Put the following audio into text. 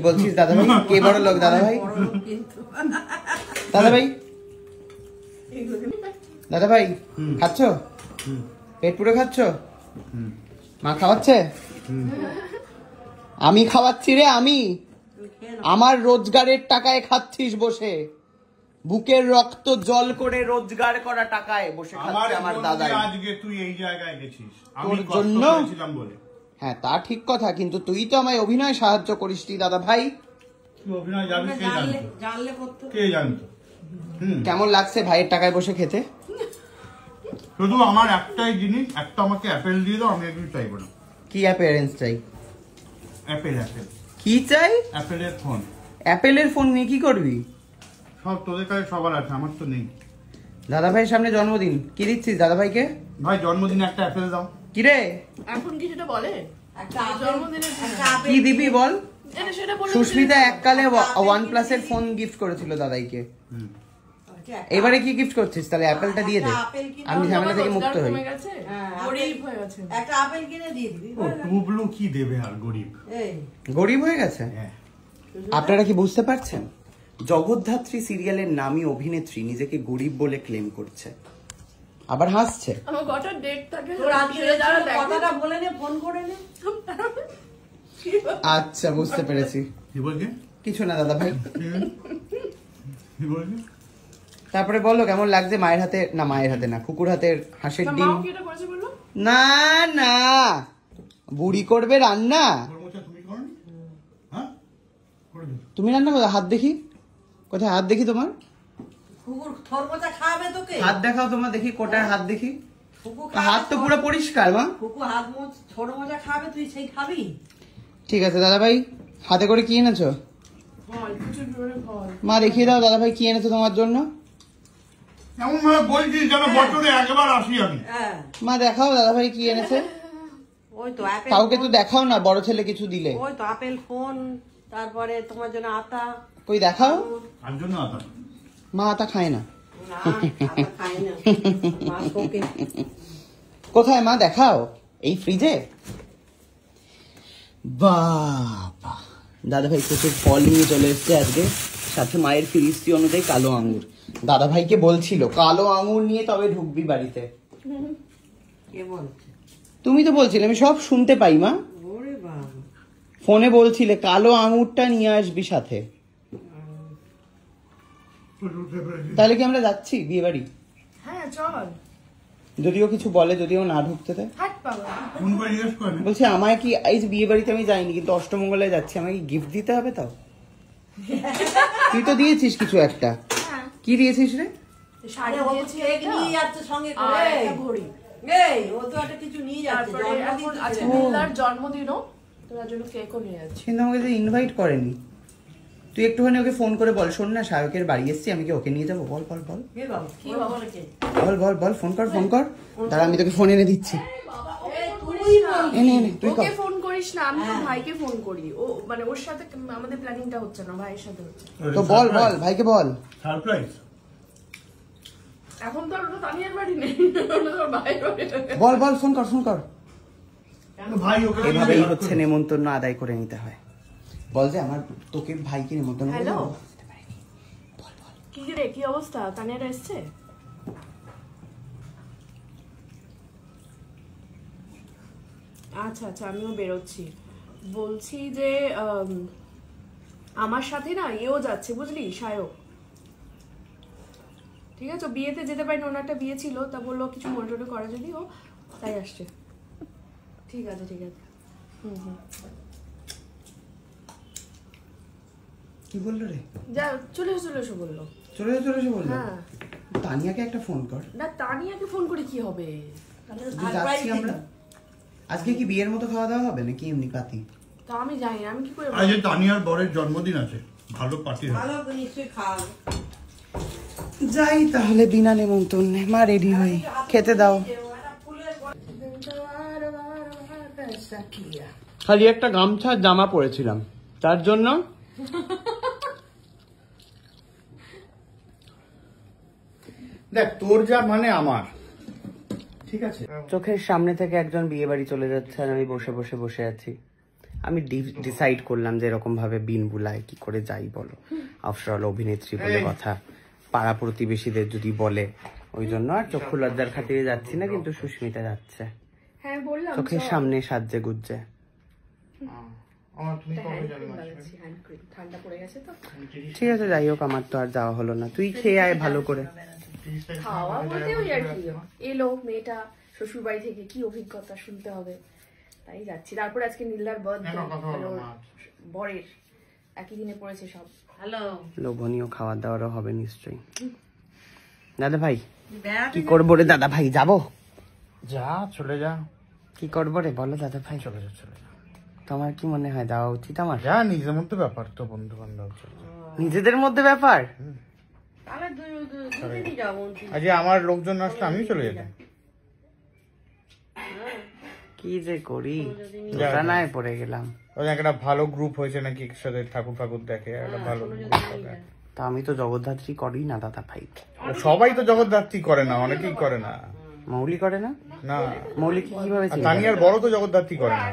বলছিস দাদা ভাই? কে বড় লোক দাদা ভাই? দাদা ভাই, দাদা ভাই খাচ্ছ? পেট পুরো খাচ্ছ? মা খাওয়াচ্ছে? আমি খাওয়াচ্ছি রে, আমি আমার রোজগারের টাকায় খাচ্ছিস বসে, বুকের রক্ত জল করে রোজগার করা টাকায় বসে খাচ্ছে আমার দাদা। আজকে তুই এই জায়গায় গেছিস তোর জন্য? হ্যাঁ তা ঠিক কথা, কিন্তু তুই তো আমায় অভিনয় সাহায্য করিসনি দাদা ভাই। অভিনয় জানি কে জানতো? কে জানতো? কেমন লাগছে ভাইয়ের টাকায় বসে খেতে? শুধু আমার একটাই জিনিস, একটা আমাকে অ্যাপেল দিয়ে দাও, আমি এগুলো চাইবো না। কি অ্যাপিয়ারেন্স চাই? অ্যাপেল অ্যাপেল কি চাই? অ্যাপেলের ফোন। অ্যাপেলের ফোন নিয়ে কি করবি? সব তোদের কাছে সবার আছে, আমার তো নেই। দাদা ভাইয়ের সামনে জন্মদিন, কি দিচ্ছিস দাদা ভাইকে? ভাই জন্মদিনে একটা অ্যাপেল দাও। কি রে এখন কি সেটা বলে? কি দিবি বল? সুস্মিতা এককালে OnePlus এর ফোন গিফট করেছিল দাদাইকে, এবারে কি গিফট করছিস? তাহলে অ্যাপেলটা দিয়ে দে, আমি ঝামেলা থেকে মুক্ত হই। একটা আপেল কিনে দিয়ে দিবি। ও টুবলু কি দেবে আর গরিব? গরিব হয়ে গেছে। আপনারা কি বুঝতে পারছেন? জগদ্ধাত্রী সিরিয়ালের নামী অভিনেত্রী নিজেকে গরিব বলে ক্লেম করছে, আবার হাসছে। আমার কটা ডেট থাকে, তোর আজকে কথাটা বলে নে, ফোন করে নে। আচ্ছা বুঝতে পেরেছি। কি বলছে? কিছু না দাদা ভাই। কি বলছে? তারপরে বলো কেমন লাগছে মায়ের হাতে, না মায়ের হাতে না, কুকুর হাতের হাঁসের ডিম? না না, বুড়ি করবে রান্না। তুমি রান্না করো? হাত দেখি, কোথায় হাত দেখি তোমার? কুকুর থরমোচা খাবে তোকে? হাত দেখাও তোমার দেখি, কোটার হাত দেখি। হাত তো পুরো পরিষ্কার মা। কুকুর হাত থরমোচা খাবে, তুই সেই খাবি? ঠিক আছে দাদা ভাই, হাতে করে কি এনেছো? মা দেখিয়ে দাও দাদা ভাই কি এনেছো তোমার জন্য। এমন ভাবে বলছিস যেন বছরে একবার আসি আমি। মা দেখাও দাদা ভাই কি এনেছে। ওই তো আপেল, কাউকে তো দেখাও না, বড় ছেলে কিছু দিলে। ওই তো আপেল ফোন, তারপরে তোমার জন্য আতা। কই দেখাও। আর জন্য আতা? মা আতা খায় না। না আতা খাই না, মা শোকে। কোথায় মা দেখাও? এই ফ্রিজে? বাবা, দাদা ভাই প্রচুর ফল নিয়ে চলে এসছে আজকে, সাথে মায়ের ফিরিস্তি অনুযায়ী কালো আঙ্গুর। দাদা ভাইকে বলছিল কালো আঙ্গুর নিয়ে তবে ঢুকবি বাড়িতে। কে বলছে? তুমি তো বলছিলে, আমি সব শুনতে পাই মা। ওরে বাবা, ফোনে বলছিলে কালো আঙ্গুরটা নিয়ে আসবি সাথে। তাহলে কি আমরা যাচ্ছি বিয়ে বাড়ি? হ্যাঁ চল। যদিও কিছু বলে, যদিও না ঢুকতে দেয়। বলছি আমায় কি, এই যে বিয়ে বাড়িতে আমি যাইনি কিন্তু অষ্টমঙ্গলায় যাচ্ছি, আমাকে গিফট দিতে হবে? তাও তুই তো দিয়েছিস কিছু একটা। কি দিয়েছিস রে? শাড়ি দিয়েছি, নিয়ে যাচ্ছে সঙ্গে করে ঘড়ি। এই ও তো একটা কিছু নিয়ে যাচ্ছে, জন্মদিনও তোমার জন্য কেকও নিয়ে যাচ্ছি। কিন্তু আমাকে যে ইনভাইট করেনি। তুই একটুখানি ওকে ফোন করে বল, শোন না সায়কের বাড়ি এসছি, আমি কি ওকে নিয়ে যাবো? বল বল বল বল বল বল, ফোন কর ফোন কর। দাঁড়া আমি তোকে ফোন এনে দিচ্ছি। ওকে ফোন করিস না, আমি তো ভাইকে ফোন করি। ও মানে ওর সাথে আমাদের প্ল্যানিংটা হচ্ছে না, ভাইয়ের সাথে হচ্ছে। তো বল বল ভাইকে বল। সারপ্রাইজ। এখন তো ওটা তানিয়ার বাড়ি নেই, ওটা ভাইয়ের বাড়ি। বল বল, ফোন কর ফোন কর। ভাই ওকে এভাবেই হচ্ছে নেমন্তন্ন আদায় করে নিতে হয়। বল যে আমার তোকে ভাইকে নেমন্তন্ন করতে পারিনি। বল বল। কি রে, কি অবস্থা? তানিয়ারা এসছে? আচ্ছা আচ্ছা, আমিও বেরোচ্ছি। বলছি যে আমার সাথে না এও যাচ্ছে বুঝলি, সায়ক। ঠিক আছে, বিয়েতে যেতে পারিনি, ওনার একটা বিয়ে ছিল, তা বললো কিছু মনে টনে করা যদি, ও তাই আসছে। ঠিক আছে ঠিক আছে। কি বললো রে? যা চলে এসো বললো। চলে এসো বললো? হ্যাঁ। তানিয়াকে একটা ফোন কর। না তানিয়াকে ফোন করে কি হবে? যাচ্ছি আমরা। আজকে কি বিয়ের মতো খাওয়া দাওয়া হবে নাকি এমনি পাতি? তা আমি জানি না, আমি কি করে। আজ তানিয়ার বরের জন্মদিন আছে, ভালো পার্টি হবে। ভালো নিশ্চয়ই খাওয়া। যাই তাহলে বিনা নেমন্তন্নে। মা রেডি হই, খেতে দাও। খালি একটা গামছা জামা পরেছিলাম তার জন্য। দেখ তোর যা মানে আমার, ঠিক আছে? চোখের সামনে থেকে একজন বিয়ে বাড়ি চলে যাচ্ছে আর আমি বসে বসে বসে আছি। আমি ডিসাইড করলাম যে এরকম ভাবে বিন বুলায় কি করে যাই বলো, আফটার অল অভিনেত্রী বলে কথা, পাড়া প্রতিবেশীদের যদি বলে, ওই জন্য আর চক্ষু লজ্জার খাতিরে যাচ্ছি না, কিন্তু সুস্মিতা যাচ্ছে হ্যাঁ বললাম চোখের সামনে সাজে গুজ্জে। আমার তুমি কবে জানো ঠান্ডা পড়ে গেছে তো। ঠিক আছে, যাই হোক, আমার তো আর যাওয়া হলো না, তুই খেয়ে আয় ভালো করে। খাওয়া বলতে ওই আর কি, এলো মেয়েটা শ্বশুর বাড়ি থেকে, কি অভিজ্ঞতা শুনতে হবে, তাই যাচ্ছি। তারপর আজকে নীলার বার্থডে, বরের একই দিনে পড়েছে সব। হ্যালো লোভনীয় খাওয়া দাওয়ারও হবে নিশ্চয়ই। দাদা ভাই কি করবো রে? দাদা ভাই যাবো, যা চলে যা, কি করবো রে বলো দাদা ভাই? চলে যা চলে যা, তোমার কি মনে হয় যাওয়া উচিত আমার? যা, নিজের মধ্যে ব্যাপার তো, বন্ধু বান্ধব নিজেদের মধ্যে ব্যাপার, তাহলে দুদিনই যাবো। আজকে আমার লোকজন আসলে আমিও চলে যেতাম। কি যে করি, দোটানায় পড়ে গেলাম। ওই একটা ভালো গ্রুপ হয়েছে নাকি, একসাথে ঠাকুর ঠাকুর দেখে, একটা ভালো group হবে। তা আমি তো জগদ্ধাত্রী করি না দাদা ভাই। সবাই তো জগদ্ধাত্রী করে না, অনেকেই করে না। মৌলি করে না? না, মৌলি কি কিভাবে আর তানিয়ার বড় তো জগদ্ধাত্রী করে না।